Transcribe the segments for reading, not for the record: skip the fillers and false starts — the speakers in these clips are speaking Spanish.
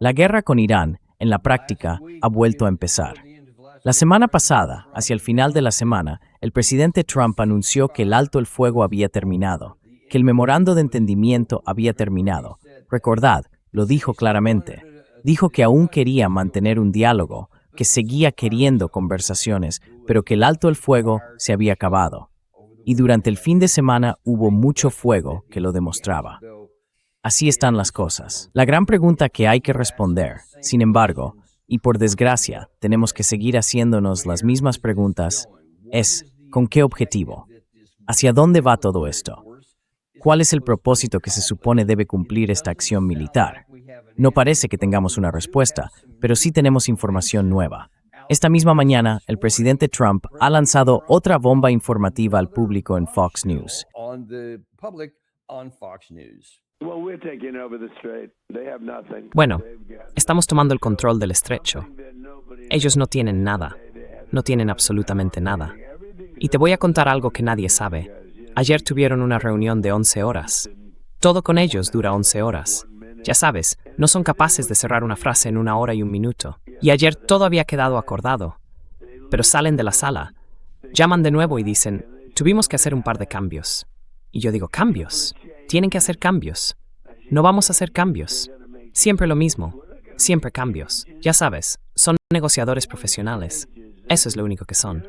La guerra con Irán, en la práctica, ha vuelto a empezar. La semana pasada, hacia el final de la semana, el presidente Trump anunció que el alto el fuego había terminado, que el memorando de entendimiento había terminado. Recordad, lo dijo claramente. Dijo que aún quería mantener un diálogo, que seguía queriendo conversaciones, pero que el alto el fuego se había acabado. Y durante el fin de semana hubo mucho fuego que lo demostraba. Así están las cosas. La gran pregunta que hay que responder, sin embargo, y por desgracia tenemos que seguir haciéndonos las mismas preguntas, es ¿con qué objetivo? ¿Hacia dónde va todo esto? ¿Cuál es el propósito que se supone debe cumplir esta acción militar? No parece que tengamos una respuesta, pero sí tenemos información nueva. Esta misma mañana, el presidente Trump ha lanzado otra bomba informativa al público en Fox News. Bueno, estamos tomando el control del estrecho. Ellos no tienen nada. No tienen absolutamente nada. Y te voy a contar algo que nadie sabe. Ayer tuvieron una reunión de 11 horas. Todo con ellos dura 11 horas. Ya sabes, no son capaces de cerrar una frase en 1 hora y 1 minuto. Y ayer todo había quedado acordado. Pero salen de la sala, llaman de nuevo y dicen, tuvimos que hacer un par de cambios. Y yo digo, ¿cambios? Tienen que hacer cambios. No vamos a hacer cambios. Siempre lo mismo. Siempre cambios. Ya sabes, son negociadores profesionales. Eso es lo único que son.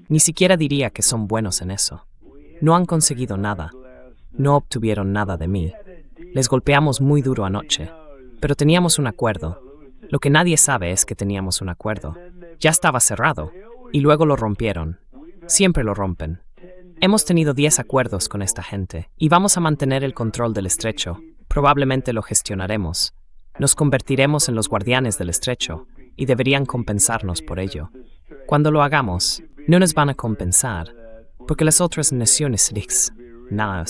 Ni siquiera diría que son buenos en eso. No han conseguido nada. No obtuvieron nada de mí. Les golpeamos muy duro anoche. Pero teníamos un acuerdo. Lo que nadie sabe es que teníamos un acuerdo. Ya estaba cerrado. Y luego lo rompieron. Siempre lo rompen. Hemos tenido 10 acuerdos con esta gente. Y vamos a mantener el control del estrecho. Probablemente lo gestionaremos. Nos convertiremos en los guardianes del estrecho. Y deberían compensarnos por ello. Cuando lo hagamos, no nos van a compensar. Porque las otras naciones nada.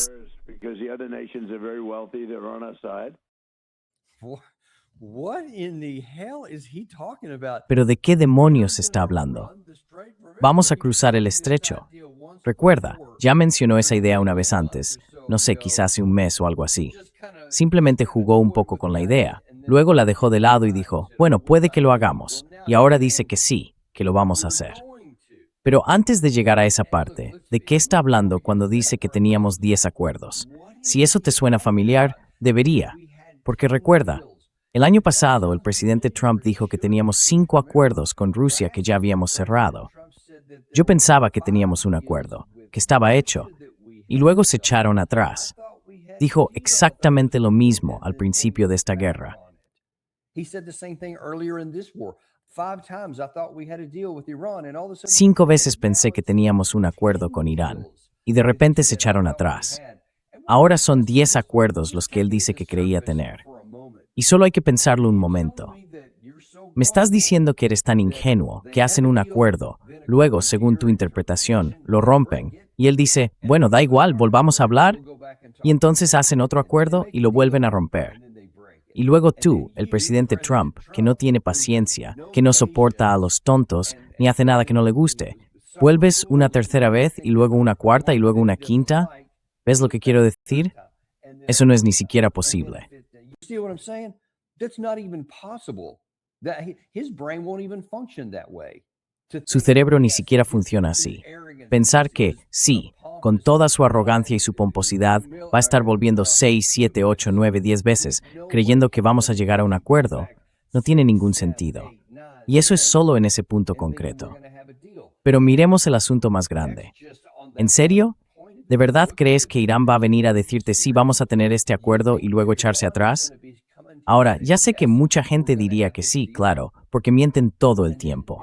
¿Pero de qué demonios está hablando? Vamos a cruzar el estrecho. Recuerda, ya mencionó esa idea una vez antes, no sé, quizás hace un mes o algo así. Simplemente jugó un poco con la idea, luego la dejó de lado y dijo, bueno, puede que lo hagamos, y ahora dice que sí, que lo vamos a hacer. Pero antes de llegar a esa parte, ¿de qué está hablando cuando dice que teníamos 10 acuerdos? Si eso te suena familiar, debería. Porque recuerda, el año pasado el presidente Trump dijo que teníamos 5 acuerdos con Rusia que ya habíamos cerrado. Yo pensaba que teníamos un acuerdo, que estaba hecho, y luego se echaron atrás. Dijo exactamente lo mismo al principio de esta guerra. 5 veces pensé que teníamos un acuerdo con Irán, y de repente se echaron atrás. Ahora son 10 acuerdos los que él dice que creía tener. Y solo hay que pensarlo un momento. Me estás diciendo que eres tan ingenuo, que hacen un acuerdo, luego, según tu interpretación, lo rompen, y él dice, bueno, da igual, volvamos a hablar, y entonces hacen otro acuerdo y lo vuelven a romper. Y luego tú, el presidente Trump, que no tiene paciencia, que no soporta a los tontos, ni hace nada que no le guste, vuelves una tercera vez y luego una cuarta y luego una quinta. ¿Ves lo que quiero decir? Eso no es ni siquiera posible. Su cerebro ni siquiera funciona así. Pensar que, sí, con toda su arrogancia y su pomposidad, va a estar volviendo 6, 7, 8, 9, 10 veces, creyendo que vamos a llegar a un acuerdo, no tiene ningún sentido. Y eso es solo en ese punto concreto. Pero miremos el asunto más grande. ¿En serio? ¿De verdad crees que Irán va a venir a decirte sí, vamos a tener este acuerdo y luego echarse atrás? Ahora, ya sé que mucha gente diría que sí, claro, porque mienten todo el tiempo.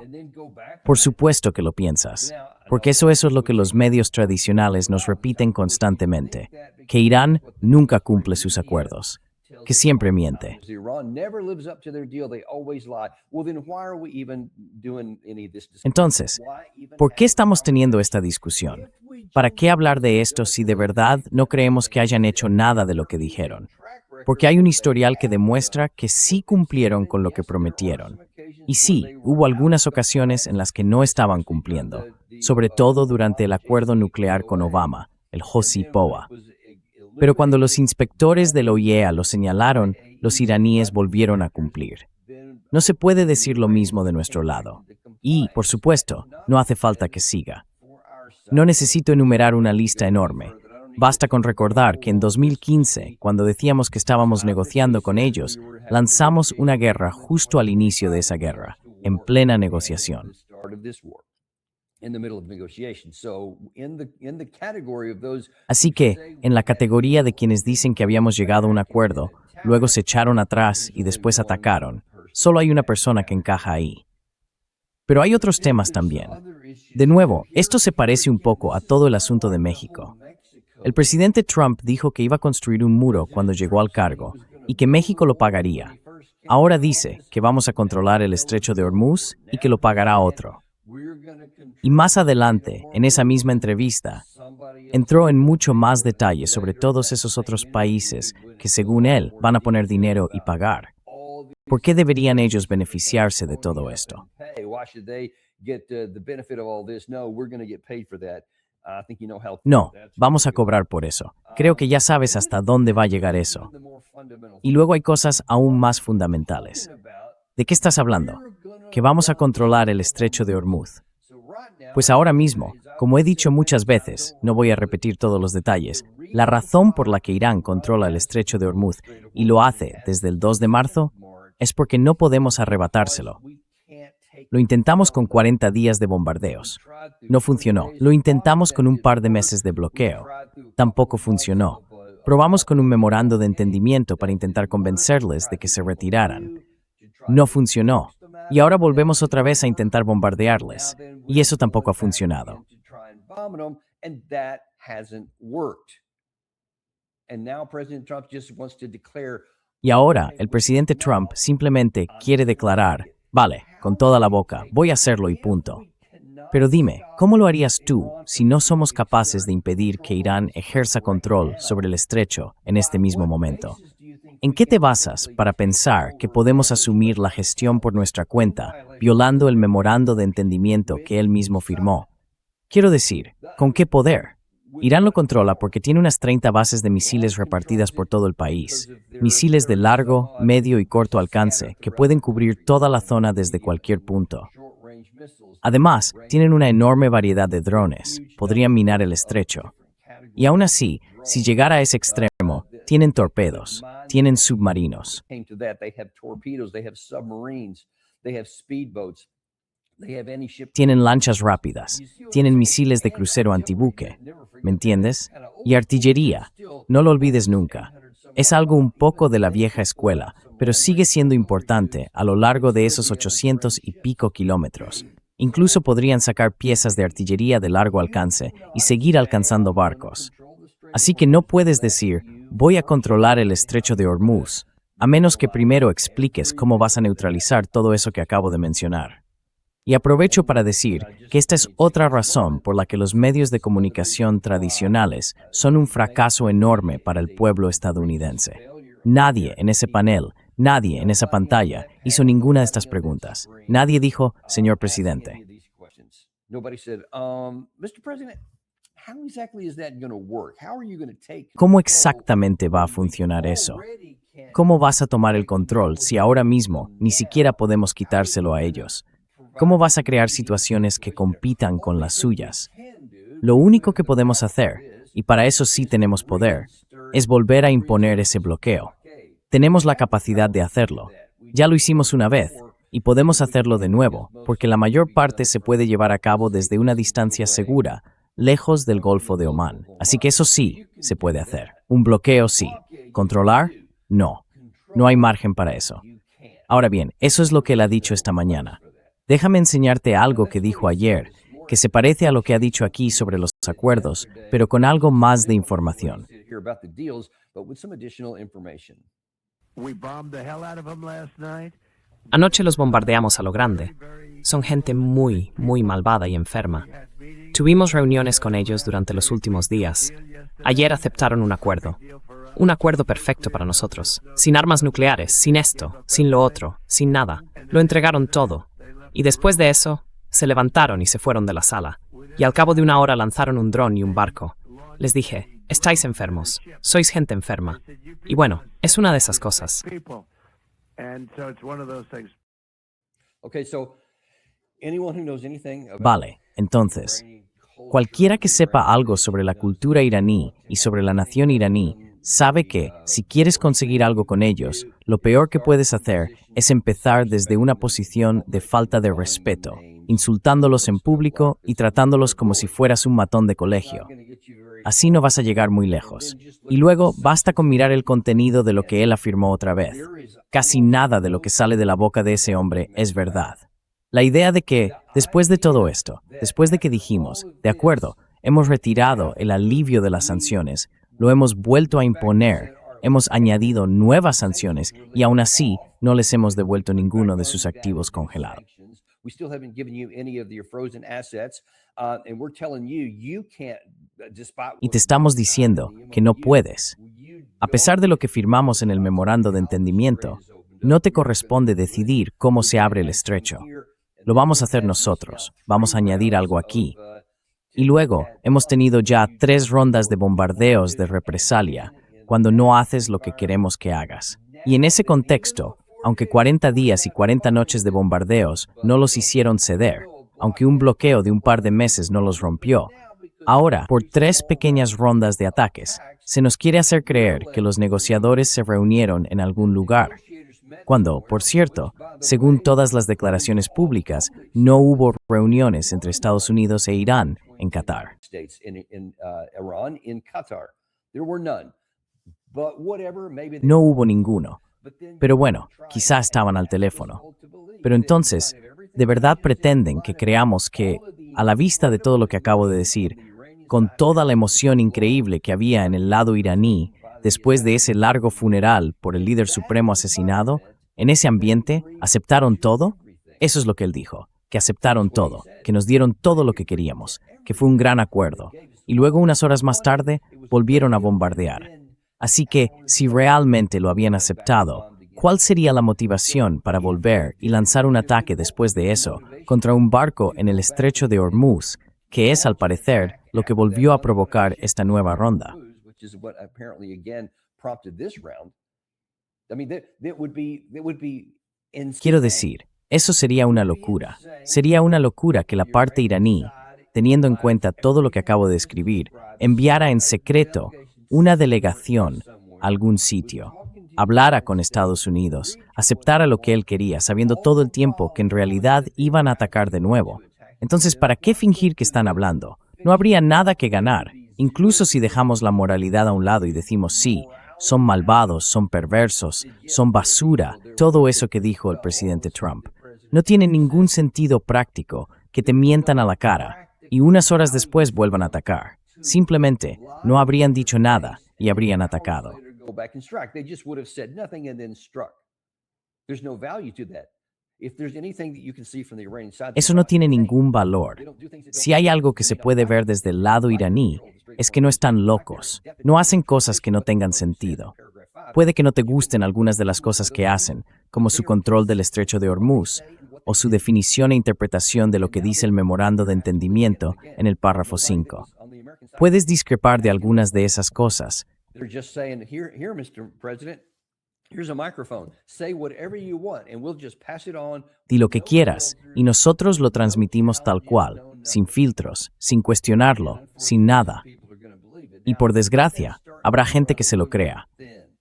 Por supuesto que lo piensas, porque eso es lo que los medios tradicionales nos repiten constantemente, que Irán nunca cumple sus acuerdos, que siempre miente. Entonces, ¿por qué estamos teniendo esta discusión? ¿Para qué hablar de esto si de verdad no creemos que hayan hecho nada de lo que dijeron? Porque hay un historial que demuestra que sí cumplieron con lo que prometieron. Y sí, hubo algunas ocasiones en las que no estaban cumpliendo, sobre todo durante el acuerdo nuclear con Obama, el JCPOA. Pero cuando los inspectores de la OIEA lo señalaron, los iraníes volvieron a cumplir. No se puede decir lo mismo de nuestro lado. Y, por supuesto, no hace falta que siga. No necesito enumerar una lista enorme. Basta con recordar que en 2015, cuando decíamos que estábamos negociando con ellos, lanzamos una guerra justo al inicio de esa guerra, en plena negociación. Así que, en la categoría de quienes dicen que habíamos llegado a un acuerdo, luego se echaron atrás y después atacaron, solo hay una persona que encaja ahí. Pero hay otros temas también. De nuevo, esto se parece un poco a todo el asunto de México. El presidente Trump dijo que iba a construir un muro cuando llegó al cargo y que México lo pagaría. Ahora dice que vamos a controlar el estrecho de Hormuz y que lo pagará otro. Y más adelante, en esa misma entrevista, entró en mucho más detalle sobre todos esos otros países que, según él, van a poner dinero y pagar. ¿Por qué deberían ellos beneficiarse de todo esto? No, vamos a cobrar por eso. Creo que ya sabes hasta dónde va a llegar eso. Y luego hay cosas aún más fundamentales. ¿De qué estás hablando? Que vamos a controlar el estrecho de Hormuz. Pues ahora mismo, como he dicho muchas veces, no voy a repetir todos los detalles, la razón por la que Irán controla el estrecho de Hormuz y lo hace desde el 2 de marzo es porque no podemos arrebatárselo. Lo intentamos con 40 días de bombardeos. No funcionó. Lo intentamos con un par de meses de bloqueo. Tampoco funcionó. Probamos con un memorando de entendimiento para intentar convencerles de que se retiraran. No funcionó. Y ahora volvemos otra vez a intentar bombardearles. Y eso tampoco ha funcionado. Y ahora el presidente Trump simplemente quiere declarar, vale, con toda la boca, voy a hacerlo y punto. Pero dime, ¿cómo lo harías tú si no somos capaces de impedir que Irán ejerza control sobre el estrecho en este mismo momento? ¿En qué te basas para pensar que podemos asumir la gestión por nuestra cuenta, violando el memorando de entendimiento que él mismo firmó? Quiero decir, ¿con qué poder? Irán lo controla porque tiene unas 30 bases de misiles repartidas por todo el país. Misiles de largo, medio y corto alcance que pueden cubrir toda la zona desde cualquier punto. Además, tienen una enorme variedad de drones. Podrían minar el estrecho. Y aún así, si llegara a ese extremo, tienen torpedos, tienen submarinos. Tienen lanchas rápidas, tienen misiles de crucero antibuque, ¿me entiendes? Y artillería, no lo olvides nunca. Es algo un poco de la vieja escuela, pero sigue siendo importante a lo largo de esos 800 y pico kilómetros. Incluso podrían sacar piezas de artillería de largo alcance y seguir alcanzando barcos. Así que no puedes decir, voy a controlar el estrecho de Hormuz, a menos que primero expliques cómo vas a neutralizar todo eso que acabo de mencionar. Y aprovecho para decir que esta es otra razón por la que los medios de comunicación tradicionales son un fracaso enorme para el pueblo estadounidense. Nadie en ese panel, nadie en esa pantalla hizo ninguna de estas preguntas. Nadie dijo, señor presidente. ¿Cómo exactamente va a funcionar eso? ¿Cómo vas a tomar el control si ahora mismo ni siquiera podemos quitárselo a ellos? ¿Cómo vas a crear situaciones que compitan con las suyas? Lo único que podemos hacer, y para eso sí tenemos poder, es volver a imponer ese bloqueo. Tenemos la capacidad de hacerlo. Ya lo hicimos una vez, y podemos hacerlo de nuevo, porque la mayor parte se puede llevar a cabo desde una distancia segura, lejos del Golfo de Omán. Así que eso sí se puede hacer. Un bloqueo sí. ¿Controlar? No. No hay margen para eso. Ahora bien, eso es lo que él ha dicho esta mañana. Déjame enseñarte algo que dijo ayer, que se parece a lo que ha dicho aquí sobre los acuerdos, pero con algo más de información. Anoche los bombardeamos a lo grande. Son gente muy, muy malvada y enferma. Tuvimos reuniones con ellos durante los últimos días. Ayer aceptaron un acuerdo. Un acuerdo perfecto para nosotros. Sin armas nucleares, sin esto, sin lo otro, sin nada. Lo entregaron todo. Y después de eso, se levantaron y se fueron de la sala. Y al cabo de una hora lanzaron un dron y un barco. Les dije, estáis enfermos, sois gente enferma. Y bueno, es una de esas cosas. Vale, entonces, cualquiera que sepa algo sobre la cultura iraní y sobre la nación iraní, sabe que, si quieres conseguir algo con ellos, lo peor que puedes hacer es empezar desde una posición de falta de respeto, insultándolos en público y tratándolos como si fueras un matón de colegio. Así no vas a llegar muy lejos. Y luego, basta con mirar el contenido de lo que él afirmó otra vez. Casi nada de lo que sale de la boca de ese hombre es verdad. La idea de que, después de todo esto, después de que dijimos, de acuerdo, hemos retirado el alivio de las sanciones, lo hemos vuelto a imponer, hemos añadido nuevas sanciones y aún así no les hemos devuelto ninguno de sus activos congelados. Y te estamos diciendo que no puedes. A pesar de lo que firmamos en el memorando de entendimiento, no te corresponde decidir cómo se abre el estrecho. Lo vamos a hacer nosotros. Vamos a añadir algo aquí. Y luego, hemos tenido ya 3 rondas de bombardeos de represalia, cuando no haces lo que queremos que hagas. Y en ese contexto, aunque 40 días y 40 noches de bombardeos no los hicieron ceder, aunque un bloqueo de un par de meses no los rompió, ahora, por 3 pequeñas rondas de ataques, se nos quiere hacer creer que los negociadores se reunieron en algún lugar, cuando, por cierto, según todas las declaraciones públicas, no hubo reuniones entre Estados Unidos e Irán en Qatar. No hubo ninguno. Pero bueno, quizá estaban al teléfono. Pero entonces, ¿de verdad pretenden que creamos que, a la vista de todo lo que acabo de decir, con toda la emoción increíble que había en el lado iraní, después de ese largo funeral por el líder supremo asesinado, en ese ambiente, aceptaron todo? Eso es lo que él dijo, que aceptaron todo, que nos dieron todo lo que queríamos, que fue un gran acuerdo. Y luego, unas horas más tarde, volvieron a bombardear. Así que, si realmente lo habían aceptado, ¿cuál sería la motivación para volver y lanzar un ataque después de eso contra un barco en el estrecho de Hormuz, que es, al parecer, lo que volvió a provocar esta nueva ronda? Quiero decir, eso sería una locura. Sería una locura que la parte iraní, teniendo en cuenta todo lo que acabo de escribir, enviara en secreto una delegación a algún sitio, hablara con Estados Unidos, aceptara lo que él quería, sabiendo todo el tiempo que en realidad iban a atacar de nuevo. Entonces, ¿para qué fingir que están hablando? No habría nada que ganar, incluso si dejamos la moralidad a un lado y decimos sí, son malvados, son perversos, son basura, todo eso que dijo el presidente Trump. No tiene ningún sentido práctico que te mientan a la cara y unas horas después vuelvan a atacar. Simplemente no habrían dicho nada y habrían atacado. Eso no tiene ningún valor. Si hay algo que se puede ver desde el lado iraní, es que no están locos, no hacen cosas que no tengan sentido. Puede que no te gusten algunas de las cosas que hacen, como su control del estrecho de Hormuz, o su definición e interpretación de lo que dice el memorando de entendimiento en el párrafo 5. Puedes discrepar de algunas de esas cosas. Di lo que quieras, y nosotros lo transmitimos tal cual, sin filtros, sin cuestionarlo, sin nada. Y por desgracia, habrá gente que se lo crea.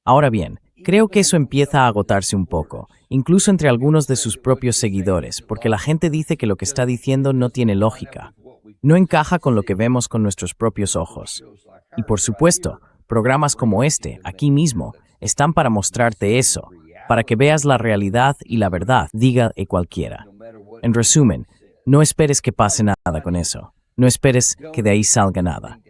Ahora bien, creo que eso empieza a agotarse un poco, incluso entre algunos de sus propios seguidores, porque la gente dice que lo que está diciendo no tiene lógica. No encaja con lo que vemos con nuestros propios ojos. Y por supuesto, programas como este, aquí mismo, están para mostrarte eso, para que veas la realidad y la verdad, diga cualquiera. En resumen, no esperes que pase nada con eso. No esperes que de ahí salga nada.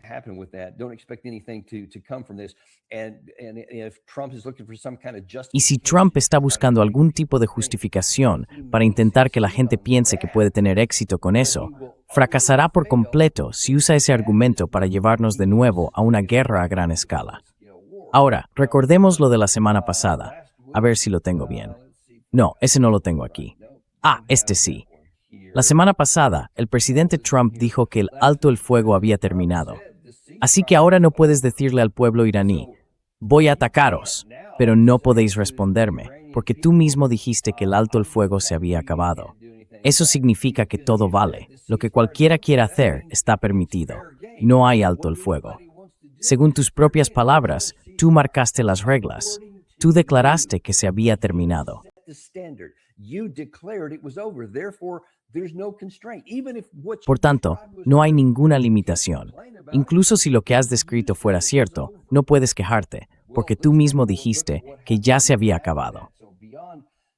Y si Trump está buscando algún tipo de justificación para intentar que la gente piense que puede tener éxito con eso, fracasará por completo si usa ese argumento para llevarnos de nuevo a una guerra a gran escala. Ahora, recordemos lo de la semana pasada. A ver si lo tengo bien. No, ese no lo tengo aquí. Este sí. La semana pasada, el presidente Trump dijo que el alto el fuego había terminado. Así que ahora no puedes decirle al pueblo iraní, voy a atacaros, pero no podéis responderme, porque tú mismo dijiste que el alto el fuego se había acabado. Eso significa que todo vale. Lo que cualquiera quiera hacer está permitido. No hay alto el fuego. Según tus propias palabras, tú marcaste las reglas. Tú declaraste que se había terminado. Por tanto, no hay ninguna limitación. Incluso si lo que has descrito fuera cierto, no puedes quejarte, porque tú mismo dijiste que ya se había acabado.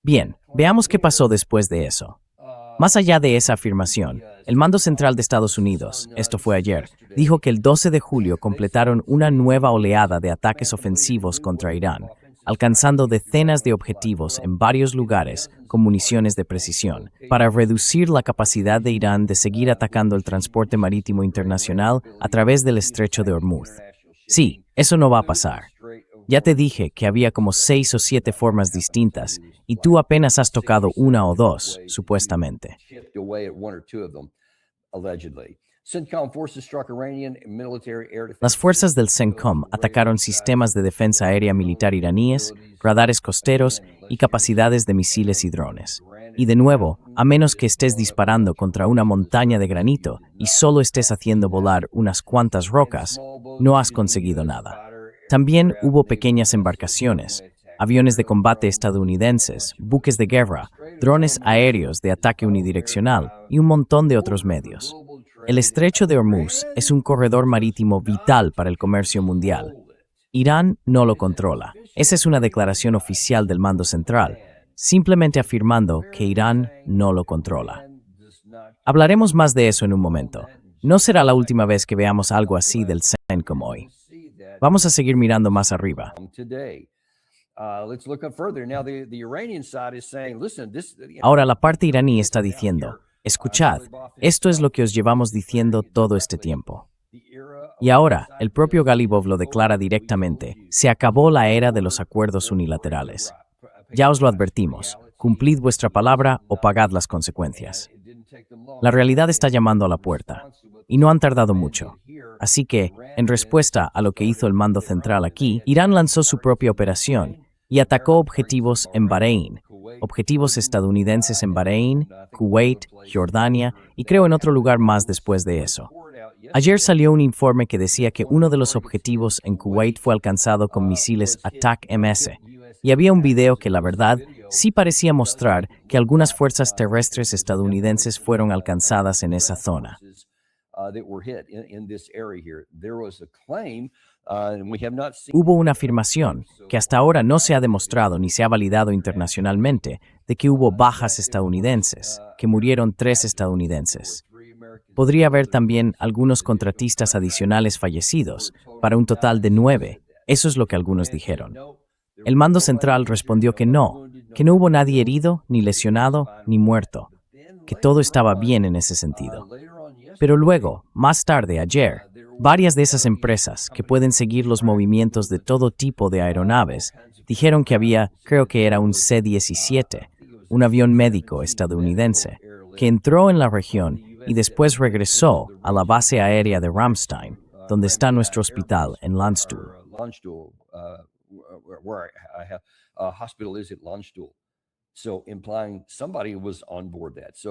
Bien, veamos qué pasó después de eso. Más allá de esa afirmación, el Mando Central de Estados Unidos, esto fue ayer, dijo que el 12 de julio completaron una nueva oleada de ataques ofensivos contra Irán, alcanzando decenas de objetivos en varios lugares con municiones de precisión, para reducir la capacidad de Irán de seguir atacando el transporte marítimo internacional a través del Estrecho de Hormuz. Sí, eso no va a pasar. Ya te dije que había como 6 o 7 formas distintas, y tú apenas has tocado una o dos, supuestamente. Las fuerzas del CENTCOM atacaron sistemas de defensa aérea militar iraníes, radares costeros y capacidades de misiles y drones. Y de nuevo, a menos que estés disparando contra una montaña de granito y solo estés haciendo volar unas cuantas rocas, no has conseguido nada. También hubo pequeñas embarcaciones, aviones de combate estadounidenses, buques de guerra, drones aéreos de ataque unidireccional y un montón de otros medios. El Estrecho de Hormuz es un corredor marítimo vital para el comercio mundial. Irán no lo controla. Esa es una declaración oficial del Mando Central, simplemente afirmando que Irán no lo controla. Hablaremos más de eso en un momento. No será la última vez que veamos algo así del CENTCOM hoy. Vamos a seguir mirando más arriba. Ahora la parte iraní está diciendo, escuchad, esto es lo que os llevamos diciendo todo este tiempo. Y ahora, el propio Galibov lo declara directamente, se acabó la era de los acuerdos unilaterales. Ya os lo advertimos, cumplid vuestra palabra o pagad las consecuencias. La realidad está llamando a la puerta, y no han tardado mucho. Así que, en respuesta a lo que hizo el Mando Central aquí, Irán lanzó su propia operación y atacó objetivos en Bahrein, objetivos estadounidenses en Bahrein, Kuwait, Jordania y creo en otro lugar más después de eso. Ayer salió un informe que decía que uno de los objetivos en Kuwait fue alcanzado con misiles Attack-MS, y había un video que la verdad sí parecía mostrar que algunas fuerzas terrestres estadounidenses fueron alcanzadas en esa zona. Hubo una afirmación, que hasta ahora no se ha demostrado ni se ha validado internacionalmente, de que hubo bajas estadounidenses, que murieron 3 estadounidenses. Podría haber también algunos contratistas adicionales fallecidos, para un total de 9. Eso es lo que algunos dijeron. El Mando Central respondió que no hubo nadie herido, ni lesionado, ni muerto, que todo estaba bien en ese sentido. Pero luego, más tarde, ayer, varias de esas empresas que pueden seguir los movimientos de todo tipo de aeronaves dijeron que había, creo que era un C-17, un avión médico estadounidense, que entró en la región y después regresó a la base aérea de Ramstein, donde está nuestro hospital en Landstuhl.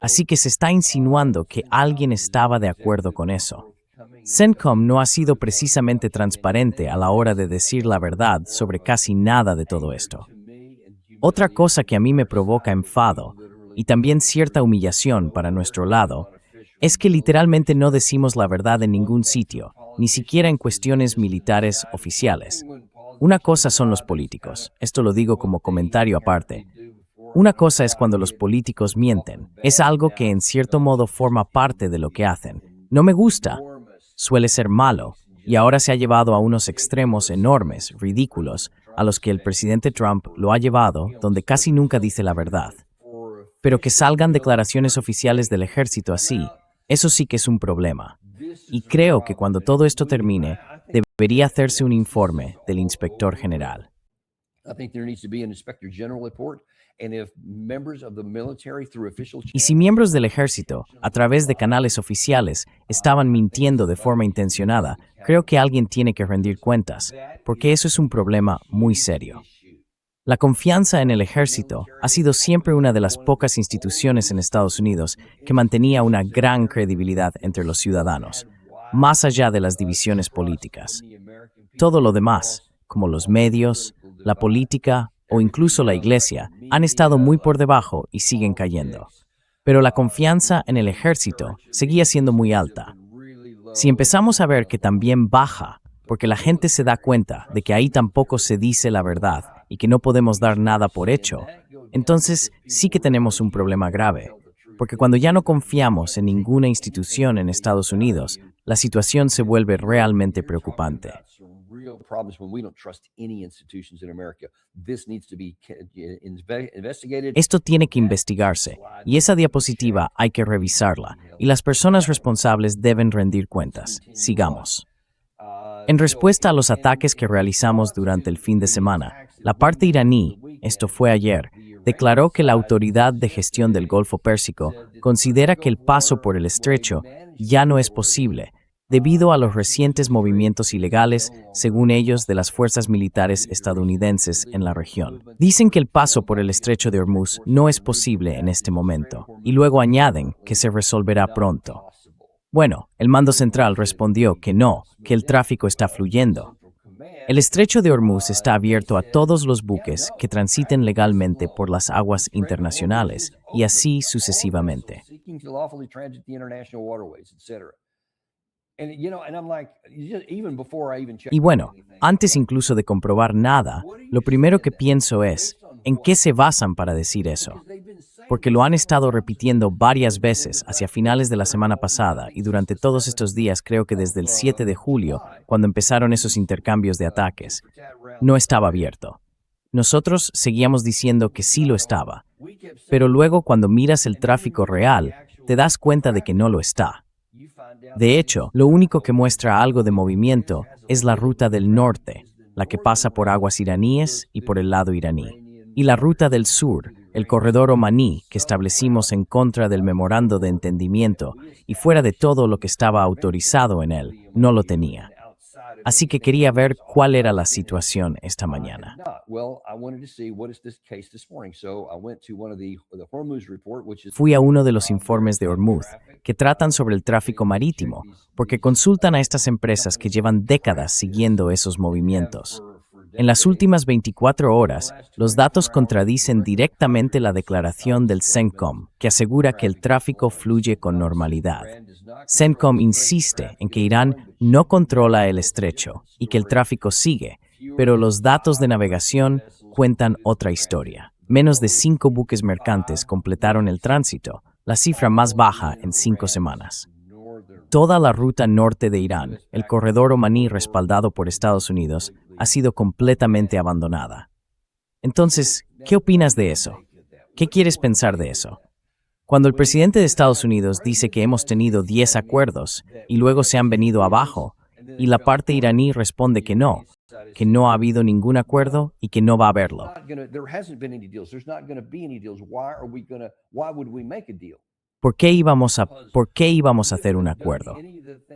Así que se está insinuando que alguien estaba de acuerdo con eso. CENTCOM no ha sido precisamente transparente a la hora de decir la verdad sobre casi nada de todo esto. Otra cosa que a mí me provoca enfado, y también cierta humillación para nuestro lado, es que literalmente no decimos la verdad en ningún sitio, ni siquiera en cuestiones militares oficiales. Una cosa son los políticos, esto lo digo como comentario aparte. Una cosa es cuando los políticos mienten, es algo que en cierto modo forma parte de lo que hacen. No me gusta, suele ser malo, y ahora se ha llevado a unos extremos enormes, ridículos, a los que el presidente Trump lo ha llevado, donde casi nunca dice la verdad. Pero que salgan declaraciones oficiales del ejército así, eso sí que es un problema. Y creo que cuando todo esto termine, debería hacerse un informe del inspector general. Y si miembros del ejército, a través de canales oficiales, estaban mintiendo de forma intencionada, creo que alguien tiene que rendir cuentas, porque eso es un problema muy serio. La confianza en el ejército ha sido siempre una de las pocas instituciones en Estados Unidos que mantenía una gran credibilidad entre los ciudadanos, más allá de las divisiones políticas. Todo lo demás, como los medios, la política o incluso la iglesia, han estado muy por debajo y siguen cayendo. Pero la confianza en el ejército seguía siendo muy alta. Si empezamos a ver que también baja, porque la gente se da cuenta de que ahí tampoco se dice la verdad y que no podemos dar nada por hecho, entonces sí que tenemos un problema grave, porque cuando ya no confiamos en ninguna institución en Estados Unidos, la situación se vuelve realmente preocupante. Esto tiene que investigarse, y esa diapositiva hay que revisarla, y las personas responsables deben rendir cuentas. Sigamos. En respuesta a los ataques que realizamos durante el fin de semana, la parte iraní, esto fue ayer, declaró que la Autoridad de Gestión del Golfo Pérsico considera que el paso por el estrecho ya no es posible, debido a los recientes movimientos ilegales, según ellos, de las fuerzas militares estadounidenses en la región. Dicen que el paso por el estrecho de Hormuz no es posible en este momento, y luego añaden que se resolverá pronto. Bueno, el mando central respondió que no, que el tráfico está fluyendo. El estrecho de Hormuz está abierto a todos los buques que transiten legalmente por las aguas internacionales, y así sucesivamente. Y bueno, antes incluso de comprobar nada, lo primero que pienso es, ¿en qué se basan para decir eso? Porque lo han estado repitiendo varias veces hacia finales de la semana pasada y durante todos estos días, creo que desde el 7 de julio, cuando empezaron esos intercambios de ataques, no estaba abierto. Nosotros seguíamos diciendo que sí lo estaba, pero luego cuando miras el tráfico real, te das cuenta de que no lo está. De hecho, lo único que muestra algo de movimiento es la ruta del norte, la que pasa por aguas iraníes y por el lado iraní. Y la ruta del sur, el corredor omaní que establecimos en contra del memorando de entendimiento y fuera de todo lo que estaba autorizado en él, no lo tenía. Así que quería ver cuál era la situación esta mañana. Fui a uno de los informes de Hormuz, que tratan sobre el tráfico marítimo, porque consultan a estas empresas que llevan décadas siguiendo esos movimientos. En las últimas 24 horas, los datos contradicen directamente la declaración del CENTCOM, que asegura que el tráfico fluye con normalidad. CENTCOM insiste en que Irán no controla el estrecho y que el tráfico sigue, pero los datos de navegación cuentan otra historia. Menos de 5 buques mercantes completaron el tránsito, la cifra más baja en 5 semanas. Toda la ruta norte de Irán, el corredor omaní respaldado por Estados Unidos, ha sido completamente abandonada. Entonces, ¿qué opinas de eso? ¿Qué quieres pensar de eso? Cuando el presidente de Estados Unidos dice que hemos tenido 10 acuerdos y luego se han venido abajo, y la parte iraní responde que no ha habido ningún acuerdo y que no va a haberlo. ¿Por qué íbamos a hacer un acuerdo?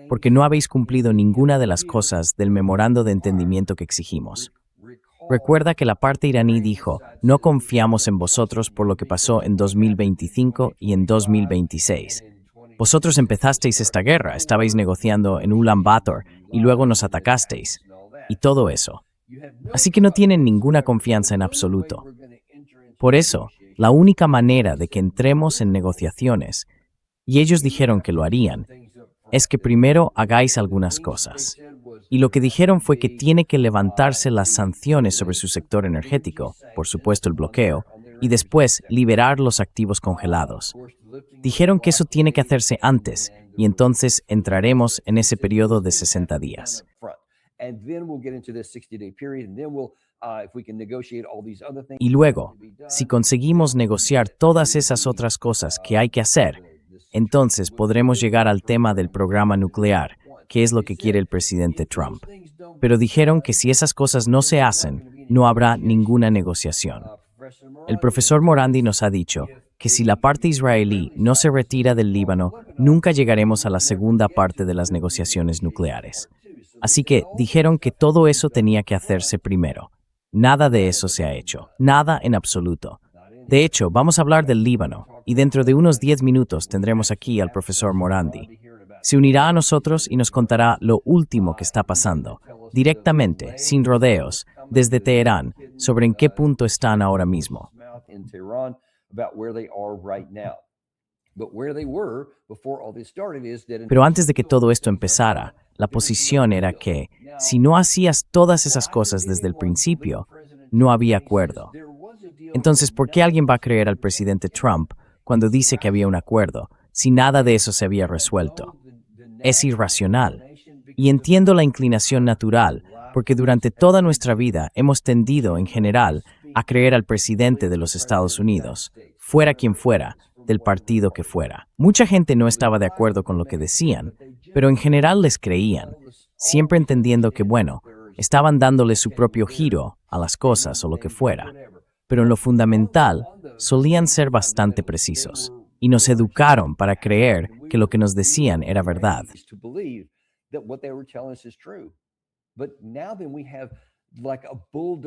Porque no habéis cumplido ninguna de las cosas del memorando de entendimiento que exigimos. Recuerda que la parte iraní dijo, no confiamos en vosotros por lo que pasó en 2025 y en 2026. Vosotros empezasteis esta guerra, estabais negociando en Ulan Bator y luego nos atacasteis. Y todo eso. Así que no tienen ninguna confianza en absoluto. Por eso, la única manera de que entremos en negociaciones, y ellos dijeron que lo harían, es que primero hagáis algunas cosas. Y lo que dijeron fue que tiene que levantarse las sanciones sobre su sector energético, por supuesto el bloqueo, y después liberar los activos congelados. Dijeron que eso tiene que hacerse antes, y entonces entraremos en ese periodo de 60 días. Y luego, si conseguimos negociar todas esas otras cosas que hay que hacer, entonces podremos llegar al tema del programa nuclear, que es lo que quiere el presidente Trump. pero dijeron que si esas cosas no se hacen, no habrá ninguna negociación. El profesor Morandi nos ha dicho que si la parte israelí no se retira del Líbano, nunca llegaremos a la segunda parte de las negociaciones nucleares. Así que dijeron que todo eso tenía que hacerse primero. Nada de eso se ha hecho, nada en absoluto. De hecho, vamos a hablar del Líbano, y dentro de unos 10 minutos tendremos aquí al profesor Morandi. Se unirá a nosotros y nos contará lo último que está pasando, directamente, sin rodeos, desde Teherán, sobre en qué punto están ahora mismo. Pero antes de que todo esto empezara, la posición era que, si no hacías todas esas cosas desde el principio, no había acuerdo. Entonces, ¿por qué alguien va a creer al presidente Trump cuando dice que había un acuerdo, si nada de eso se había resuelto? Es irracional. Y entiendo la inclinación natural, porque durante toda nuestra vida hemos tendido, en general, a creer al presidente de los Estados Unidos, fuera quien fuera, del partido que fuera. Mucha gente no estaba de acuerdo con lo que decían, pero en general les creían, siempre entendiendo que, bueno, estaban dándole su propio giro a las cosas o lo que fuera. Pero en lo fundamental, solían ser bastante precisos, y nos educaron para creer que lo que nos decían era verdad.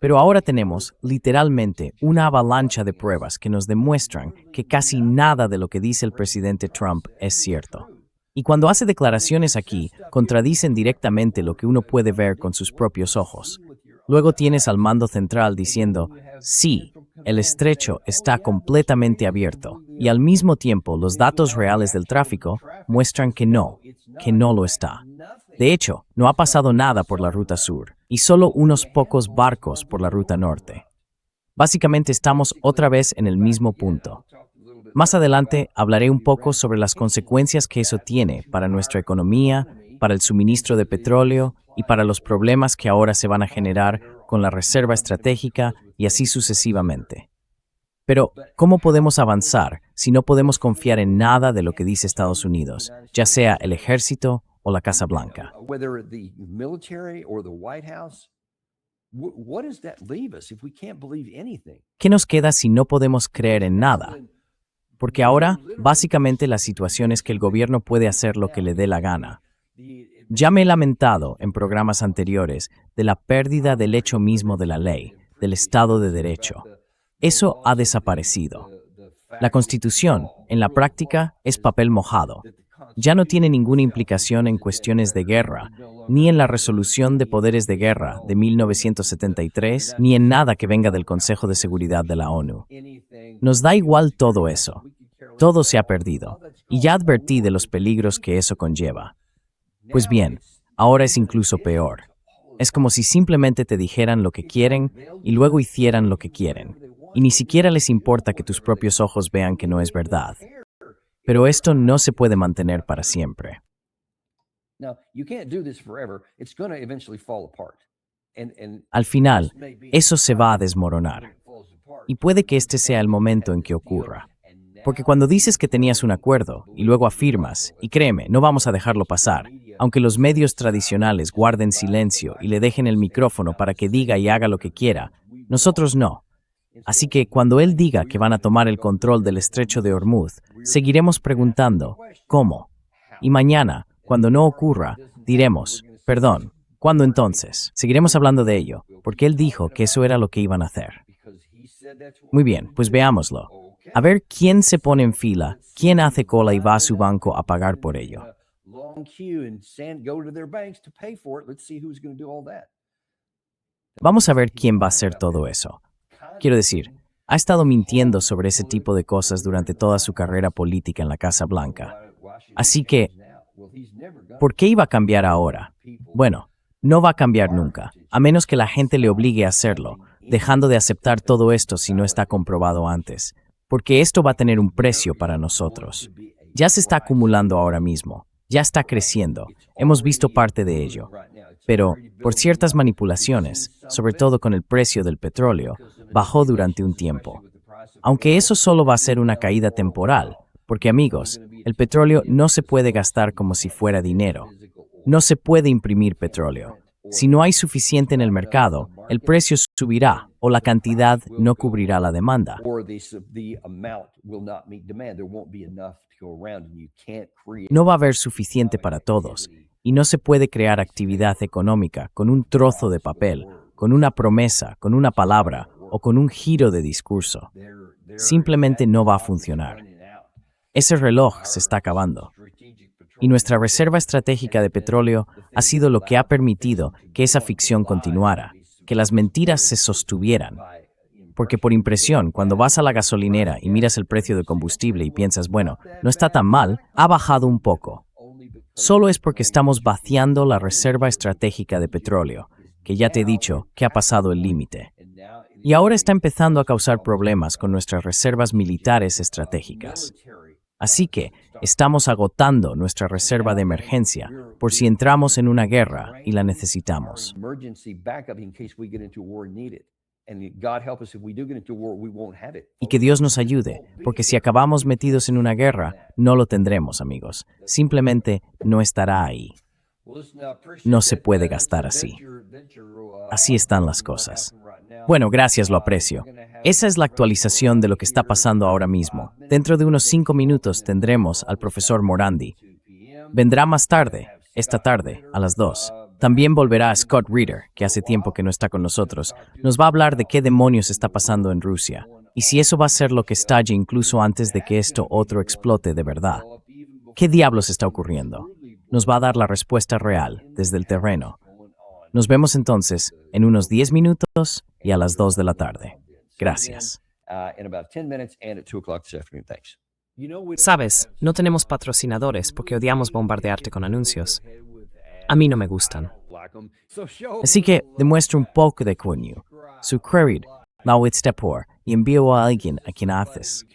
Pero ahora tenemos, literalmente, una avalancha de pruebas que nos demuestran que casi nada de lo que dice el presidente Trump es cierto. Y cuando hace declaraciones aquí, contradicen directamente lo que uno puede ver con sus propios ojos. Luego tienes al mando central diciendo, sí, el estrecho está completamente abierto, y al mismo tiempo los datos reales del tráfico muestran que no lo está. De hecho, no ha pasado nada por la ruta sur, y solo unos pocos barcos por la ruta norte. Básicamente estamos otra vez en el mismo punto. Más adelante hablaré un poco sobre las consecuencias que eso tiene para nuestra economía, para el suministro de petróleo y para los problemas que ahora se van a generar con la reserva estratégica y así sucesivamente. Pero, ¿cómo podemos avanzar si no podemos confiar en nada de lo que dice Estados Unidos, ya sea el ejército o la Casa Blanca? ¿Qué nos queda si no podemos creer en nada? Porque ahora, básicamente la situación es que el gobierno puede hacer lo que le dé la gana. Ya me he lamentado en programas anteriores de la pérdida del hecho mismo de la ley, del Estado de Derecho. Eso ha desaparecido. La Constitución, en la práctica, es papel mojado. Ya no tiene ninguna implicación en cuestiones de guerra, ni en la resolución de poderes de guerra de 1973, ni en nada que venga del Consejo de Seguridad de la ONU. Nos da igual todo eso. Todo se ha perdido, y ya advertí de los peligros que eso conlleva. Pues bien, ahora es incluso peor. Es como si simplemente te dijeran lo que quieren y luego hicieran lo que quieren. Y ni siquiera les importa que tus propios ojos vean que no es verdad. Pero esto no se puede mantener para siempre. Al final, eso se va a desmoronar. Y puede que este sea el momento en que ocurra. Porque cuando dices que tenías un acuerdo y luego afirmas, y créeme, no vamos a dejarlo pasar, aunque los medios tradicionales guarden silencio y le dejen el micrófono para que diga y haga lo que quiera, nosotros no. Así que cuando él diga que van a tomar el control del estrecho de Hormuz, seguiremos preguntando, ¿cómo? Y mañana, cuando no ocurra, diremos, perdón, ¿cuándo entonces? Seguiremos hablando de ello, porque él dijo que eso era lo que iban a hacer. Muy bien, pues veámoslo. A ver quién se pone en fila, quién hace cola y va a su banco a pagar por ello. Vamos a ver quién va a hacer todo eso. Quiero decir, ha estado mintiendo sobre ese tipo de cosas durante toda su carrera política en la Casa Blanca. Así que, ¿por qué iba a cambiar ahora? Bueno, no va a cambiar nunca, a menos que la gente le obligue a hacerlo, dejando de aceptar todo esto si no está comprobado antes. Porque esto va a tener un precio para nosotros. Ya se está acumulando ahora mismo, ya está creciendo, hemos visto parte de ello. Pero, por ciertas manipulaciones, sobre todo con el precio del petróleo, bajó durante un tiempo. Aunque eso solo va a ser una caída temporal, porque amigos, el petróleo no se puede gastar como si fuera dinero. No se puede imprimir petróleo. Si no hay suficiente en el mercado, el precio subirá o la cantidad no cubrirá la demanda. No va a haber suficiente para todos y no se puede crear actividad económica con un trozo de papel, con una promesa, con una palabra o con un giro de discurso. Simplemente no va a funcionar. Ese reloj se está acabando. Y nuestra reserva estratégica de petróleo ha sido lo que ha permitido que esa ficción continuara, que las mentiras se sostuvieran. Porque por impresión, cuando vas a la gasolinera y miras el precio del combustible y piensas, bueno, no está tan mal, ha bajado un poco. Solo es porque estamos vaciando la reserva estratégica de petróleo, que ya te he dicho que ha pasado el límite. Y ahora está empezando a causar problemas con nuestras reservas militares estratégicas. Así que estamos agotando nuestra reserva de emergencia por si entramos en una guerra y la necesitamos. Y que Dios nos ayude, porque si acabamos metidos en una guerra, no lo tendremos, amigos. Simplemente no estará ahí. No se puede gastar así. Así están las cosas. Bueno, gracias, lo aprecio. Esa es la actualización de lo que está pasando ahora mismo. Dentro de unos 5 minutos tendremos al profesor Morandi. Vendrá más tarde, esta tarde, a las 2. También volverá Scott Reeder, que hace tiempo que no está con nosotros. Nos va a hablar de qué demonios está pasando en Rusia. Y si eso va a ser lo que estalle incluso antes de que esto otro explote de verdad. ¿Qué diablos está ocurriendo? Nos va a dar la respuesta real, desde el terreno. Nos vemos entonces en unos 10 minutos y a las 2 de la tarde. Gracias. Sabes, no tenemos patrocinadores porque odiamos bombardearte con anuncios. A mí no me gustan. Así que demuestra un poco de cariño. Suscríbete, y envío a alguien a quien haces.